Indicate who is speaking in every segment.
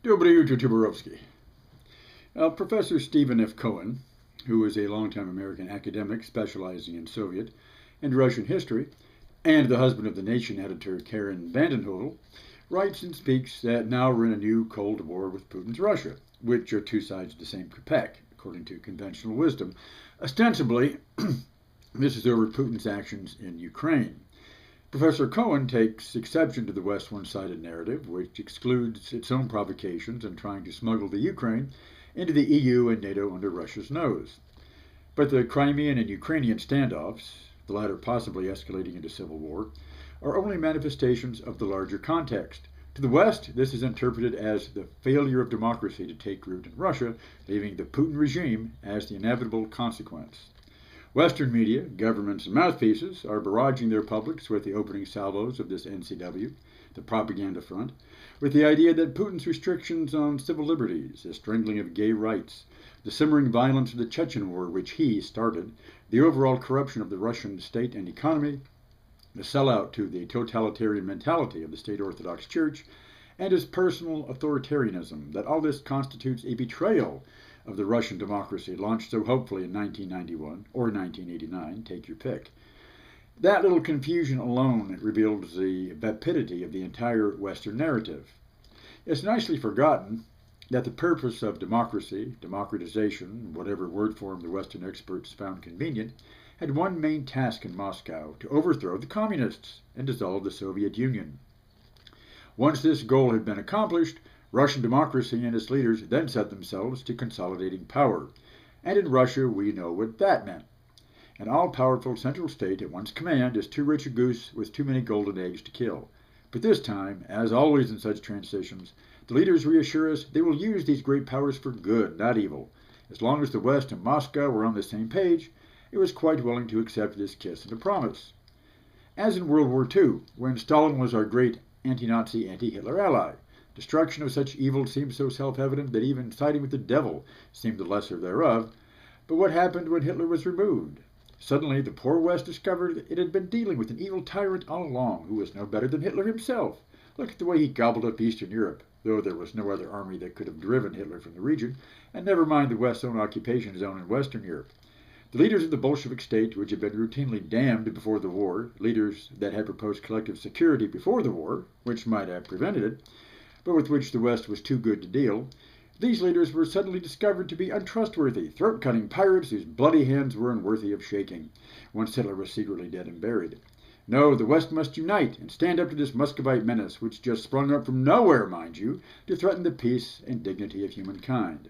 Speaker 1: Dobry jutro, Tiborovsky. Professor Stephen F. Cohen, who is a longtime American academic specializing in Soviet and Russian history, and the husband of the Nation editor Karen Vanden Heuvel, writes and speaks that now we're in a new Cold War with Putin's Russia, which are two sides of the same kopeck, according to conventional wisdom. Ostensibly, this is over Putin's actions in Ukraine. Professor Cohen takes exception to the West's one-sided narrative, which excludes its own provocations in trying to smuggle the Ukraine into the EU and NATO under Russia's nose. But the Crimean and Ukrainian standoffs, the latter possibly escalating into civil war, are only manifestations of the larger context. To the West, this is interpreted as the failure of democracy to take root in Russia, leaving the Putin regime as the inevitable consequence. Western media, governments, and mouthpieces are barraging their publics with the opening salvos of this NCW, the propaganda front, with the idea that Putin's restrictions on civil liberties, the strangling of gay rights, the simmering violence of the Chechen War, which he started, the overall corruption of the Russian state and economy, the sellout to the totalitarian mentality of the state Orthodox Church, and his personal authoritarianism, that all this constitutes a betrayal of the Russian democracy launched so hopefully in 1991 or 1989, take your pick. That little confusion alone reveals the vapidity of the entire Western narrative. It's nicely forgotten that the purpose of democracy, democratization, whatever word form the Western experts found convenient, had one main task in Moscow: to overthrow the communists and dissolve the Soviet Union. Once this goal had been accomplished, Russian democracy and its leaders then set themselves to consolidating power. And in Russia, we know what that meant. An all-powerful central state at one's command is too rich a goose with too many golden eggs to kill. But this time, as always in such transitions, the leaders reassure us they will use these great powers for good, not evil. As long as the West and Moscow were on the same page, it was quite willing to accept this kiss and a promise. As in World War II, when Stalin was our great anti-Nazi, anti-Hitler ally, destruction of such evil seemed so self-evident that even siding with the devil seemed the lesser thereof. But what happened when Hitler was removed? Suddenly, the poor West discovered it had been dealing with an evil tyrant all along, who was no better than Hitler himself. Look at the way he gobbled up Eastern Europe, though there was no other army that could have driven Hitler from the region, and never mind the West's own occupation zone in Western Europe. The leaders of the Bolshevik state, which had been routinely damned before the war, leaders that had proposed collective security before the war, which might have prevented it, but with which the West was too good to deal, these leaders were suddenly discovered to be untrustworthy, throat-cutting pirates whose bloody hands were unworthy of shaking, once Hitler was secretly dead and buried. No, the West must unite and stand up to this Muscovite menace, which just sprung up from nowhere, mind you, to threaten the peace and dignity of humankind.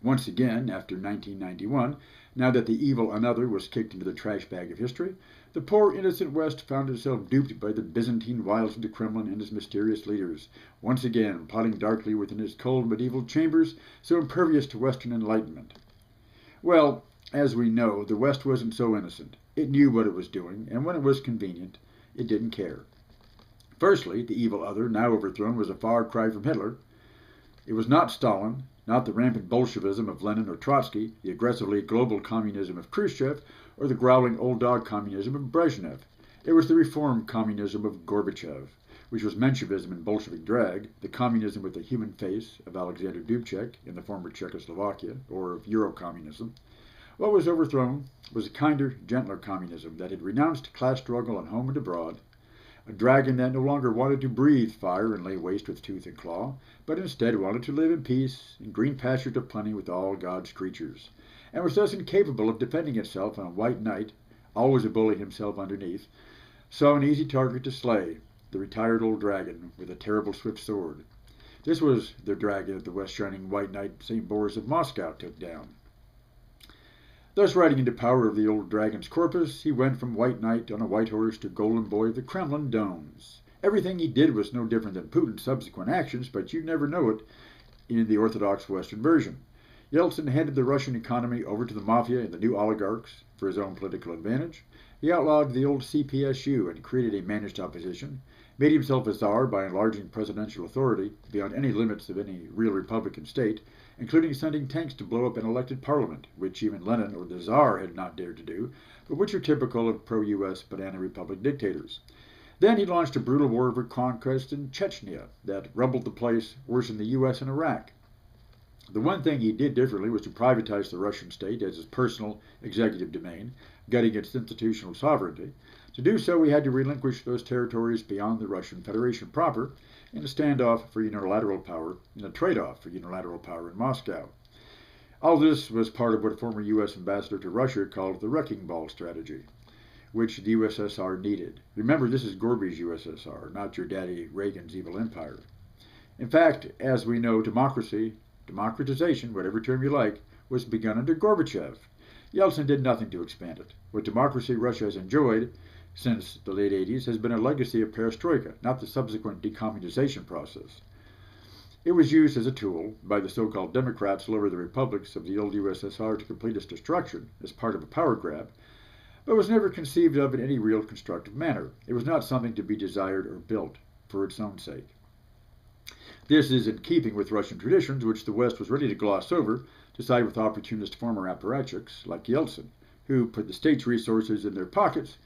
Speaker 1: Once again, after 1991, now that the evil another was kicked into the trash bag of history, the poor innocent West found itself duped by the Byzantine wiles of the Kremlin and its mysterious leaders, once again plotting darkly within its cold medieval chambers so impervious to Western enlightenment. Well, as we know, the West wasn't so innocent. It knew what it was doing, and when it was convenient, it didn't care. Firstly, the evil other, now overthrown, was a far cry from Hitler. It was not Stalin, not the rampant Bolshevism of Lenin or Trotsky, the aggressively global communism of Khrushchev, or the growling old dog communism of Brezhnev. It was the reform communism of Gorbachev, which was Menshevism in Bolshevik drag, the communism with the human face of Alexander Dubček in the former Czechoslovakia, or of Eurocommunism. What was overthrown was a kinder, gentler communism that had renounced class struggle on home and abroad, a dragon that no longer wanted to breathe fire and lay waste with tooth and claw, but instead wanted to live in peace, in green pastures of plenty with all God's creatures, and was thus incapable of defending itself on a white knight, always a bully himself underneath, saw an easy target to slay, the retired old dragon with a terrible swift sword. This was the dragon that the West Shining White Knight St. Boris of Moscow took down. Thus riding into power of the old dragon's corpus, he went from white knight on a white horse to golden boy of the Kremlin domes. Everything he did was no different than Putin's subsequent actions, but you'd never know it in the orthodox Western version. Yeltsin handed the Russian economy over to the mafia and the new oligarchs for his own political advantage. He outlawed the old CPSU and created a managed opposition, made himself a czar by enlarging presidential authority beyond any limits of any real Republican state, including sending tanks to blow up an elected parliament, which even Lenin or the Tsar had not dared to do, but which are typical of pro-U.S. banana republic dictators. Then he launched a brutal war of conquest in Chechnya that rumbled the place worse than the U.S. and Iraq. The one thing he did differently was to privatize the Russian state as his personal executive domain, gutting its institutional sovereignty. To do so, he had to relinquish those territories beyond the Russian Federation proper in a standoff for unilateral power, in a trade-off for unilateral power in Moscow. All this was part of what a former U.S. ambassador to Russia called the wrecking ball strategy, which the USSR needed. Remember, this is Gorby's USSR, not your daddy Reagan's evil empire. In fact, as we know, democratization, whatever term you like, was begun under Gorbachev. Yeltsin did nothing to expand it. What democracy Russia has enjoyed since the late 80s has been a legacy of perestroika, not the subsequent decommunization process. It was used as a tool by the so-called Democrats all over the republics of the old USSR to complete its destruction as part of a power grab, but was never conceived of in any real constructive manner. It was not something to be desired or built for its own sake. This is in keeping with Russian traditions, which the West was ready to gloss over to side with opportunist former apparatchiks like Yeltsin, who put the state's resources in their pockets,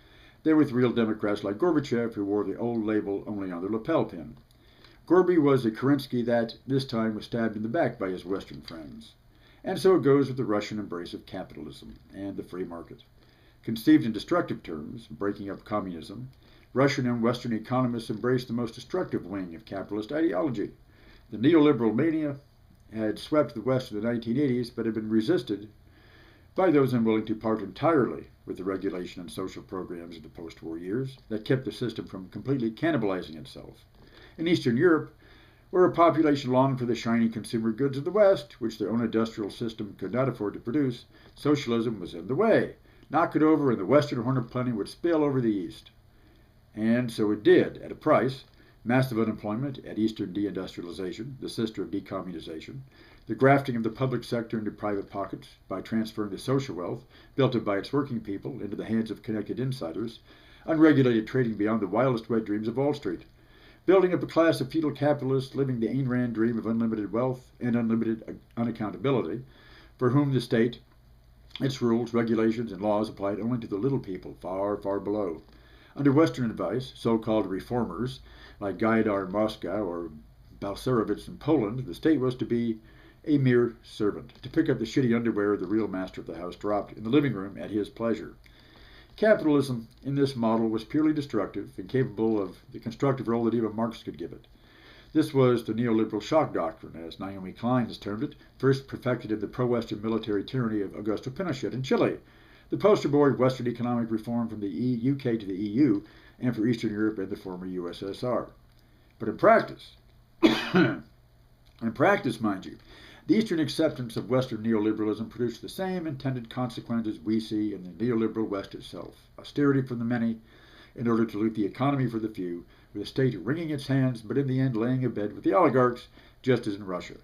Speaker 1: than with real Democrats like Gorbachev, who wore the old label only on their lapel pin. Gorby was a Kerensky that, this time, was stabbed in the back by his Western friends. And so it goes with the Russian embrace of capitalism and the free market. Conceived in destructive terms, breaking up communism, Russian and Western economists embraced the most destructive wing of capitalist ideology. The neoliberal mania had swept the West in the 1980s, but had been resisted by those unwilling to part entirely with the regulation and social programs of the post-war years that kept the system from completely cannibalizing itself. In Eastern Europe, where a population longed for the shiny consumer goods of the West, which their own industrial system could not afford to produce, socialism was in the way. Knock it over and the Western horn of plenty would spill over the East. And so it did, at a price. Massive unemployment at Eastern deindustrialization, the sister of decommunization, the grafting of the public sector into private pockets by transferring the social wealth built up by its working people into the hands of connected insiders, unregulated trading beyond the wildest wet dreams of Wall Street, building up a class of feudal capitalists living the Ayn Rand dream of unlimited wealth and unlimited unaccountability, for whom the state, its rules, regulations, and laws applied only to the little people far, far below. Under Western advice, so-called reformers, like Gaidar in Moscow or Balcerowicz in Poland, the state was to be a mere servant, to pick up the shitty underwear the real master of the house dropped in the living room at his pleasure. Capitalism in this model was purely destructive, incapable of the constructive role that even Marx could give it. This was the neoliberal shock doctrine, as Naomi Klein has termed it, first perfected in the pro-Western military tyranny of Augusto Pinochet in Chile, the poster boy of Western economic reform from the UK to the EU and for Eastern Europe and the former USSR. But in practice, mind you, the Eastern acceptance of Western neoliberalism produced the same intended consequences we see in the neoliberal West itself. Austerity for the many in order to loot the economy for the few, with the state wringing its hands, but in the end laying abed with the oligarchs, just as in Russia.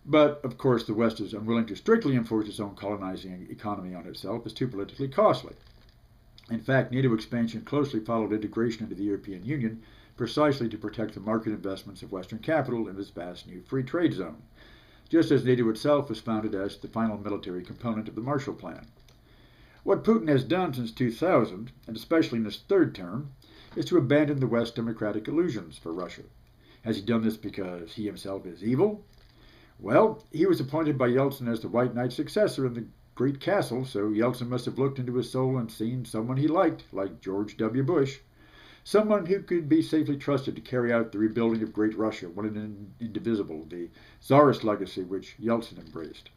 Speaker 1: But, of course, the West is unwilling to strictly enforce its own colonizing economy on itself. It's too politically costly. In fact, NATO expansion closely followed integration into the European Union precisely to protect the market investments of Western capital in this vast new free trade zone, just as NATO itself was founded as the final military component of the Marshall Plan. What Putin has done since 2000, and especially in his third term, is to abandon the West's democratic illusions for Russia. Has he done this because he himself is evil? Well, he was appointed by Yeltsin as the White Knight's successor in the Great Castle, so Yeltsin must have looked into his soul and seen someone he liked, like George W. Bush, someone who could be safely trusted to carry out the rebuilding of Great Russia, one and indivisible, the Tsarist legacy which Yeltsin embraced.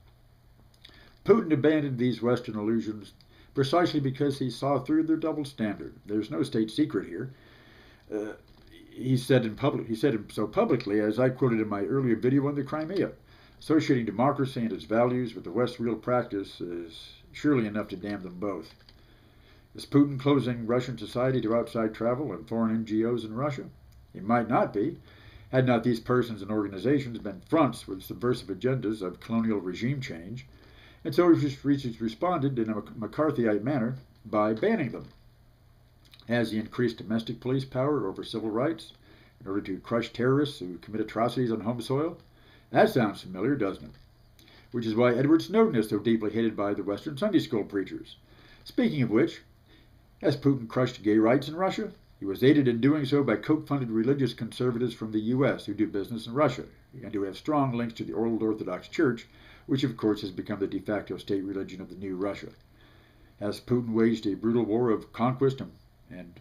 Speaker 1: Putin abandoned these Western illusions precisely because he saw through their double standard. There's no state secret here. He said it so publicly, as I quoted in my earlier video on the Crimea. Associating democracy and its values with the West's real practice is surely enough to damn them both. Is Putin closing Russian society to outside travel and foreign NGOs in Russia? He might not be, had not these persons and organizations been fronts with subversive agendas of colonial regime change, and so he's responded in a McCarthyite manner by banning them. Has he increased domestic police power over civil rights in order to crush terrorists who commit atrocities on home soil? That sounds familiar, doesn't it? Which is why Edward Snowden is so deeply hated by the Western Sunday school preachers. Speaking of which, has Putin crushed gay rights in Russia? He was aided in doing so by Koch-funded religious conservatives from the U.S. who do business in Russia and who have strong links to the Old Orthodox Church, which of course has become the de facto state religion of the new Russia. As Putin waged a brutal war of conquest and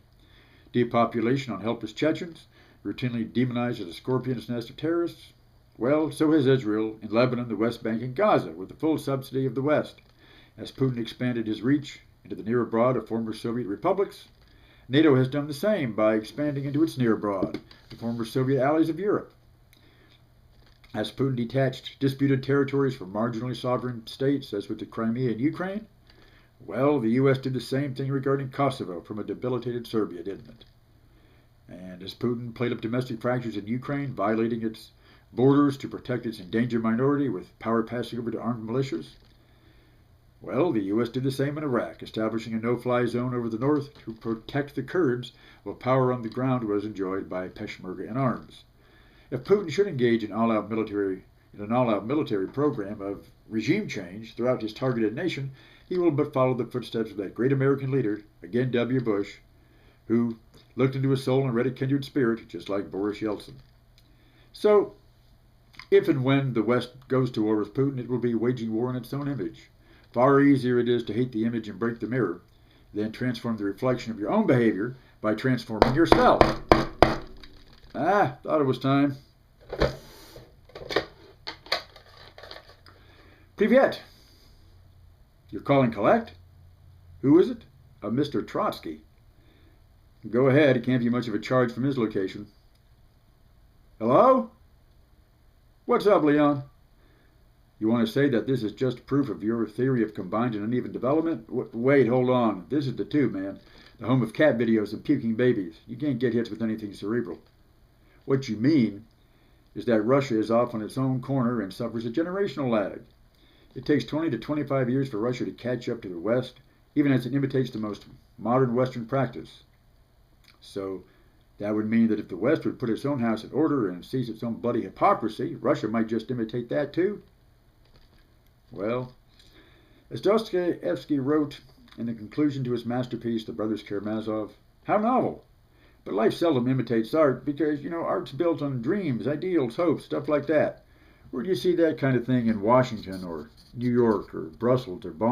Speaker 1: depopulation on helpless Chechens, routinely demonized as a scorpion's nest of terrorists, well, so has Israel in Lebanon, the West Bank, and Gaza, with the full subsidy of the West. As Putin expanded his reach into the near abroad of former Soviet republics, NATO has done the same by expanding into its near abroad, the former Soviet allies of Europe. As Putin detached disputed territories from marginally sovereign states, as with the Crimea and Ukraine, well, the U.S. did the same thing regarding Kosovo from a debilitated Serbia, didn't it? And as Putin played up domestic fractures in Ukraine, violating its borders to protect its endangered minority with power passing over to armed militias, well, the U.S. did the same in Iraq, establishing a no-fly zone over the north to protect the Kurds, while power on the ground was enjoyed by Peshmerga and arms. If Putin should engage in an all-out military program of regime change throughout his targeted nation, he will but follow the footsteps of that great American leader, again W. Bush, who looked into his soul and read a kindred spirit, just like Boris Yeltsin. So, if and when the West goes to war with Putin, it will be waging war in its own image. Far easier it is to hate the image and break the mirror than transform the reflection of your own behavior by transforming yourself. Thought it was time. Privyet. You're calling collect? Who is it? Mr. Trotsky. Go ahead, it can't be much of a charge from his location. Hello? What's up, Leon? You want to say that this is just proof of your theory of combined and uneven development? Wait, hold on. This is the tube, man. The home of cat videos and puking babies. You can't get hits with anything cerebral. What you mean is that Russia is off on its own corner and suffers a generational lag. It takes 20 to 25 years for Russia to catch up to the West, even as it imitates the most modern Western practice. So that would mean that if the West would put its own house in order and cease its own bloody hypocrisy, Russia might just imitate that too. Well, as Dostoevsky wrote in the conclusion to his masterpiece, The Brothers Karamazov, how novel. But life seldom imitates art because, art's built on dreams, ideals, hopes, stuff like that. Where do you see that kind of thing in Washington or New York or Brussels or Bonn?